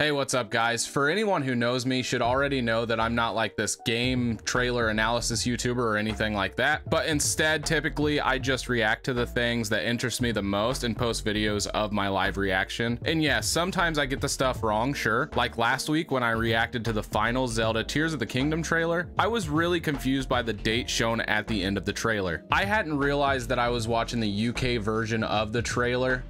Hey, what's up guys? For anyone who knows me should already know that I'm not like this game trailer analysis YouTuber or anything like that, but instead typically I just react to the things that interest me the most and post videos of my live reaction. And yes, sometimes I get the stuff wrong, sure. Like last week when I reacted to the final Zelda Tears of the Kingdom trailer, I was really confused by the date shown at the end of the trailer. I hadn't realized that I was watching the UK version of the trailer,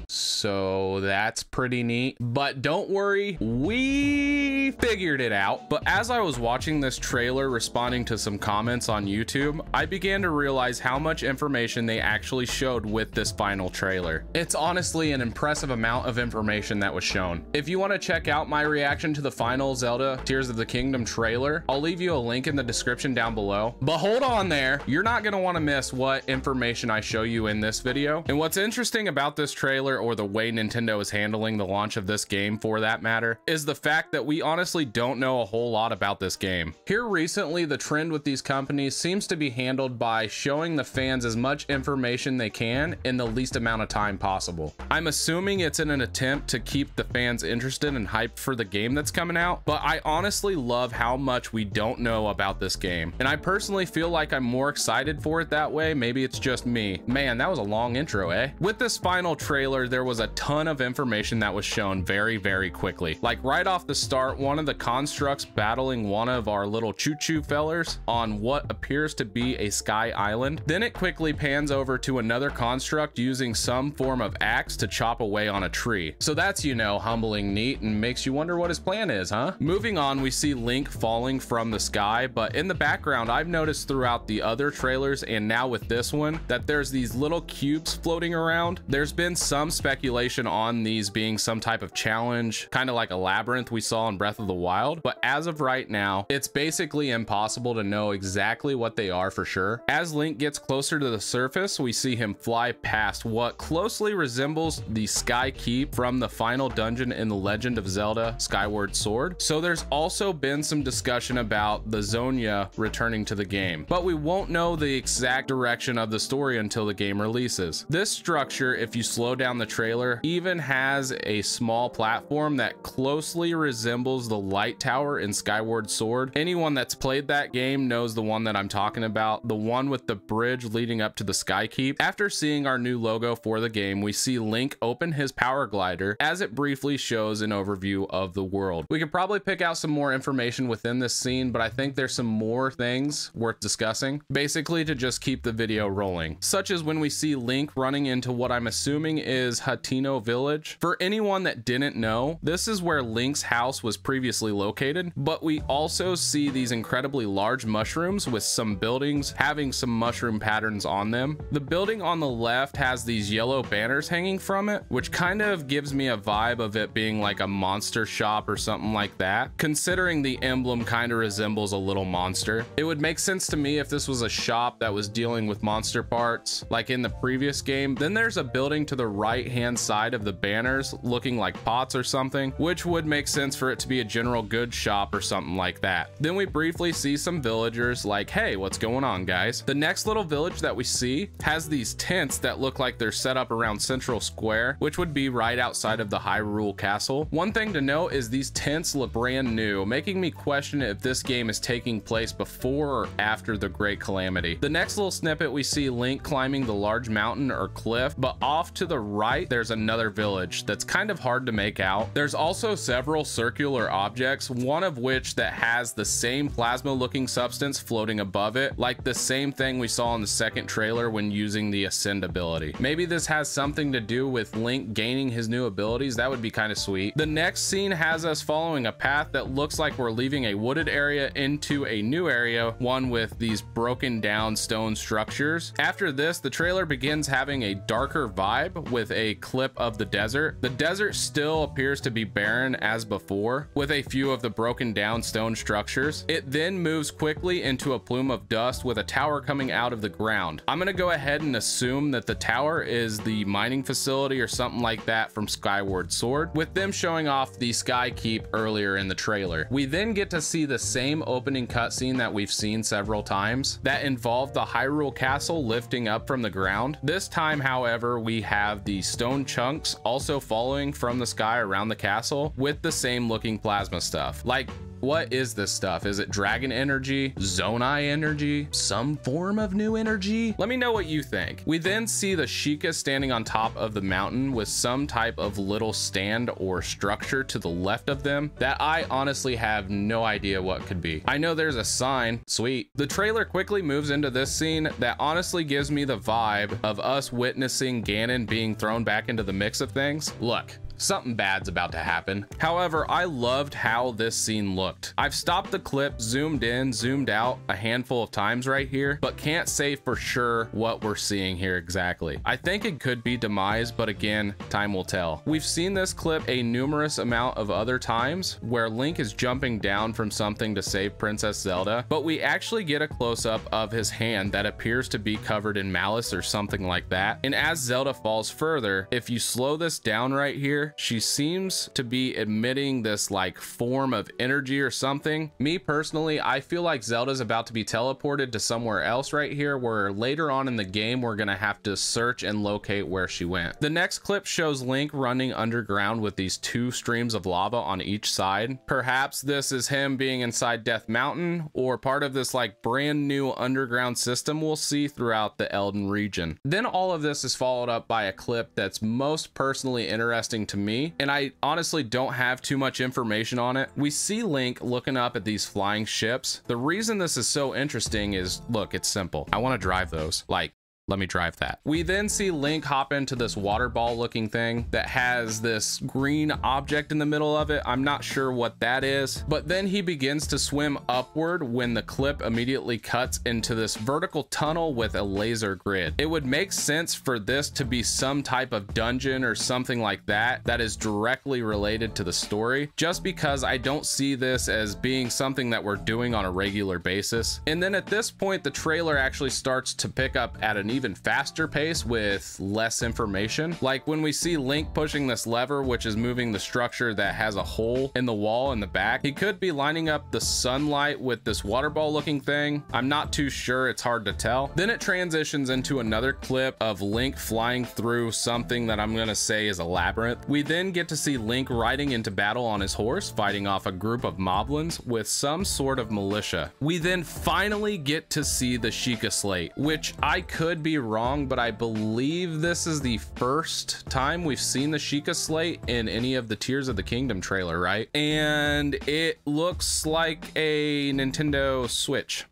so that's pretty neat. But don't worry, we figured it out. But as I was watching this trailer, responding to some comments on YouTube, I began to realize how much information they actually showed with this final trailer. It's honestly an impressive amount of information that was shown. If you want to check out my reaction to the final Zelda Tears of the Kingdom trailer, I'll leave you a link in the description down below. But hold on there, you're not going to want to miss what information I show you in this video. And what's interesting about this trailer, or the way Nintendo is handling the launch of this game for that matter, is the fact that we honestly don't know a whole lot about this game. Here recently, the trend with these companies seems to be handled by showing the fans as much information they can in the least amount of time possible. I'm assuming it's in an attempt to keep the fans interested and hyped for the game that's coming out, but I honestly love how much we don't know about this game. And I personally feel like I'm more excited for it that way. Maybe it's just me. Man, that was a long intro, eh? With this final trailer, there was a ton of information that was shown very quickly. Like right off the start, one of the constructs battling one of our little choo-choo fellers on what appears to be a sky island. Then it quickly pans over to another construct using some form of axe to chop away on a tree. So that's, you know, humbling neat and makes you wonder what his plan is, huh? Moving on, we see Link falling from the sky, but in the background, I've noticed throughout the other trailers and now with this one that there's these little cubes floating around. There's been some speculation on these being some type of challenge, kind of like a labyrinth we saw in Breath of the Wild, but as of right now, it's basically impossible to know exactly what they are for sure. As Link gets closer to the surface, we see him fly past what closely resembles the Sky Keep from the final dungeon in The Legend of Zelda Skyward Sword. So there's also been some discussion about the Zonia returning to the game, but we won't know the exact direction of the story until the game releases. This structure, if you slow down the trailer, even has a small platform that closely resembles the light tower in Skyward Sword. Anyone that's played that game knows the one that I'm talking about, the one with the bridge leading up to the Sky Keep. After seeing our new logo for the game, we see Link open his power glider as it briefly shows an overview of the world. We could probably pick out some more information within this scene, but I think there's some more things worth discussing, basically to just keep the video rolling, such as when we see Link running into what I'm assuming is Hateno Village. For anyone that didn't know, this is where Link's house was previously located, but we also see these incredibly large mushrooms with some buildings having some mushroom patterns on them. The building on the left has these yellow banners hanging from it, which kind of gives me a vibe of it being like a monster shop or something like that, considering the emblem kind of resembles a little monster. It would make sense to me if this was a shop that was dealing with monster parts like in the previous game. Then there's a building to the right hand side of the banners looking like pots or something, which would make sense for it to be a general goods shop or something like that. Then we briefly see some villagers like, hey, what's going on guys? The next little village that we see has these tents that look like they're set up around Central Square, which would be right outside of the Hyrule Castle. One thing to note is these tents look brand new, making me question if this game is taking place before or after the Great Calamity. The next little snippet, we see Link climbing the large mountain or cliff, but off to the right there's another village that's kind of hard to make out. There's also several circular objects, one of which that has the same plasma looking substance floating above it, like the same thing we saw in the second trailer when using the Ascend ability. Maybe this has something to do with Link gaining his new abilities. That would be kind of sweet. The next scene has us following a path that looks like we're leaving a wooded area into a new area, one with these broken down stone structures. After this, the trailer begins having a darker vibe with a clip of the desert. The desert still appears to be barren as before, with a few of the broken down stone structures. It then moves quickly into a plume of dust with a tower coming out of the ground. I'm gonna go ahead and assume that the tower is the mining facility or something like that from Skyward Sword, with them showing off the Sky Keep earlier in the trailer. We then get to see the same opening cutscene that we've seen several times that involved the Hyrule Castle lifting up from the ground. This time, however, we have the these stone chunks also following from the sky around the castle with the same looking plasma stuff. Like, what is this stuff? Is it dragon energy, Zonai energy, some form of new energy? Let me know what you think. We then see the Sheikah standing on top of the mountain with some type of little stand or structure to the left of them that I honestly have no idea what could be. I know there's a sign, sweet. The trailer quickly moves into this scene that honestly gives me the vibe of us witnessing Ganon being thrown back into the mix of things. Look, something bad's about to happen. However, I loved how this scene looked. I've stopped the clip, zoomed in, zoomed out a handful of times right here, but can't say for sure what we're seeing here exactly. I think it could be Demise, but again, time will tell. We've seen this clip a numerous amount of other times where Link is jumping down from something to save Princess Zelda, but we actually get a close-up of his hand that appears to be covered in malice or something like that. And as Zelda falls further, if you slow this down right here, she seems to be emitting this like form of energy or something. Me personally, I feel like Zelda's about to be teleported to somewhere else right here, where later on in the game we're gonna have to search and locate where she went. The next clip shows Link running underground with these two streams of lava on each side. Perhaps this is him being inside Death Mountain, or part of this like brand new underground system we'll see throughout the Elden region. Then all of this is followed up by a clip that's most personally interesting to me, and I honestly don't have too much information on it. We see Link looking up at these flying ships. The reason this is so interesting is, look, it's simple. I want to drive those. Like, let me drive that. We then see Link hop into this water ball looking thing that has this green object in the middle of it. I'm not sure what that is, but then he begins to swim upward when the clip immediately cuts into this vertical tunnel with a laser grid. It would make sense for this to be some type of dungeon or something like that that is directly related to the story, just because I don't see this as being something that we're doing on a regular basis. And then at this point, the trailer actually starts to pick up at an even faster pace with less information. Like when we see Link pushing this lever, which is moving the structure that has a hole in the wall in the back, he could be lining up the sunlight with this water ball looking thing. I'm not too sure, it's hard to tell. Then it transitions into another clip of Link flying through something that I'm gonna say is a labyrinth. We then get to see Link riding into battle on his horse, fighting off a group of moblins with some sort of militia. We then finally get to see the Sheikah Slate, which I could be wrong, but I believe this is the first time we've seen the Sheikah Slate in any of the Tears of the Kingdom trailer, right? And it looks like a Nintendo Switch.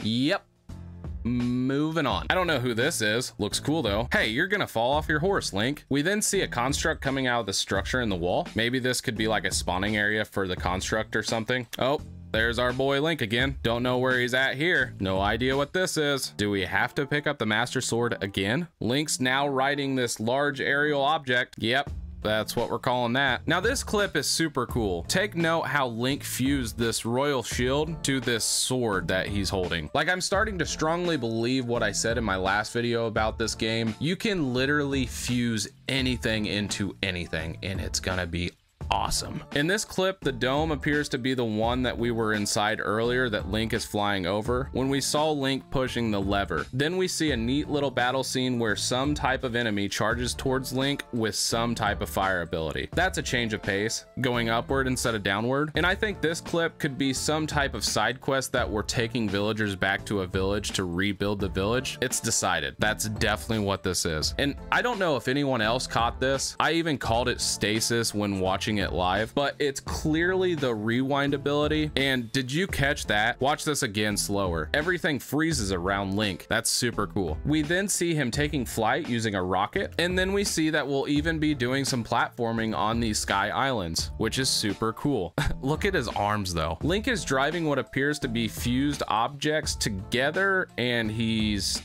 Yep. Moving on. I don't know who this is. Looks cool though. Hey, you're gonna fall off your horse, Link. We then see a construct coming out of the structure in the wall. Maybe this could be like a spawning area for the construct or something. Oh, there's our boy Link again. Don't know where he's at here. No idea what this is. Do we have to pick up the Master Sword again? Link's now riding this large aerial object. Yep. That's what we're calling that. Now this clip is super cool. Take note how Link fused this royal shield to this sword that he's holding. Like, I'm starting to strongly believe what I said in my last video about this game. You can literally fuse anything into anything and it's gonna be awesome. In this clip, the dome appears to be the one that we were inside earlier that Link is flying over when we saw Link pushing the lever. Then we see a neat little battle scene where some type of enemy charges towards Link with some type of fire ability. That's a change of pace, going upward instead of downward. And I think this clip could be some type of side quest that we're taking villagers back to a village to rebuild the village. It's decided. That's definitely what this is. And I don't know if anyone else caught this. I even called it stasis when watching it live, but it's clearly the rewind ability. And did you catch that? Watch this again slower. Everything freezes around Link. That's super cool. We then see him taking flight using a rocket, and then we see that we'll even be doing some platforming on these sky islands, which is super cool. Look at his arms though. Link is driving what appears to be fused objects together, and he's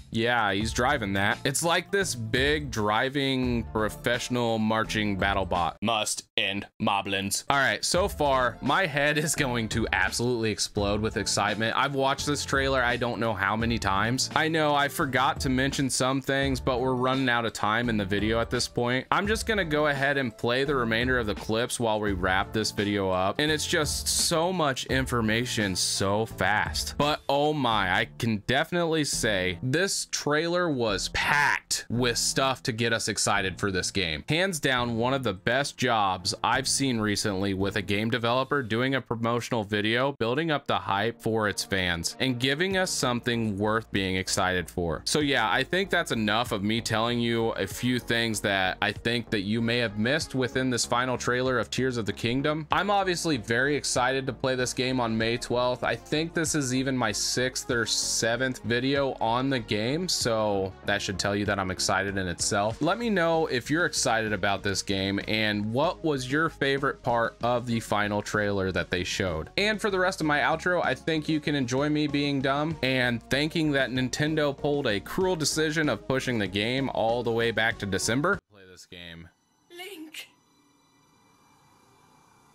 driving that. It's like this big driving professional marching battle bot. Must end Moblins. All right, so far my head is going to absolutely explode with excitement. I've watched this trailer I don't know how many times. I know I forgot to mention some things, but we're running out of time in the video at this point. I'm just gonna go ahead and play the remainder of the clips while we wrap this video up, and it's just so much information so fast. But oh my, I can definitely say this trailer was packed with stuff to get us excited for this game. Hands down, one of the best jobs I've seen recently with a game developer doing a promotional video, building up the hype for its fans and giving us something worth being excited for. So yeah, I think that's enough of me telling you a few things that I think that you may have missed within this final trailer of Tears of the Kingdom. I'm obviously very excited to play this game on May 12th. I think this is even my 6th or 7th video on the game, so that should tell you that I'm excited in itself. Let me know if you're excited about this game and what was your favorite part of the final trailer that they showed. And for the rest of my outro, I think you can enjoy me being dumb and thinking that Nintendo pulled a cruel decision of pushing the game all the way back to December. Play this game. Link,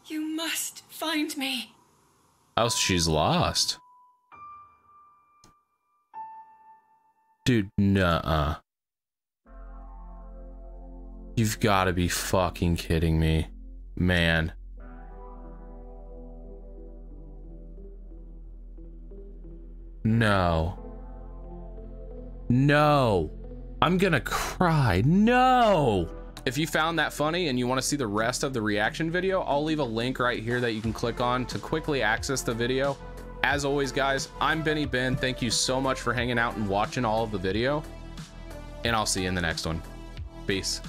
you must find me. Else she's lost. Dude, nuh-uh. You've got to be fucking kidding me, man. No. No. I'm gonna cry. No. If you found that funny and you want to see the rest of the reaction video, I'll leave a link right here that you can click on to quickly access the video. As always, guys, I'm Benny Ben. Thank you so much for hanging out and watching all of the video, and I'll see you in the next one. Peace.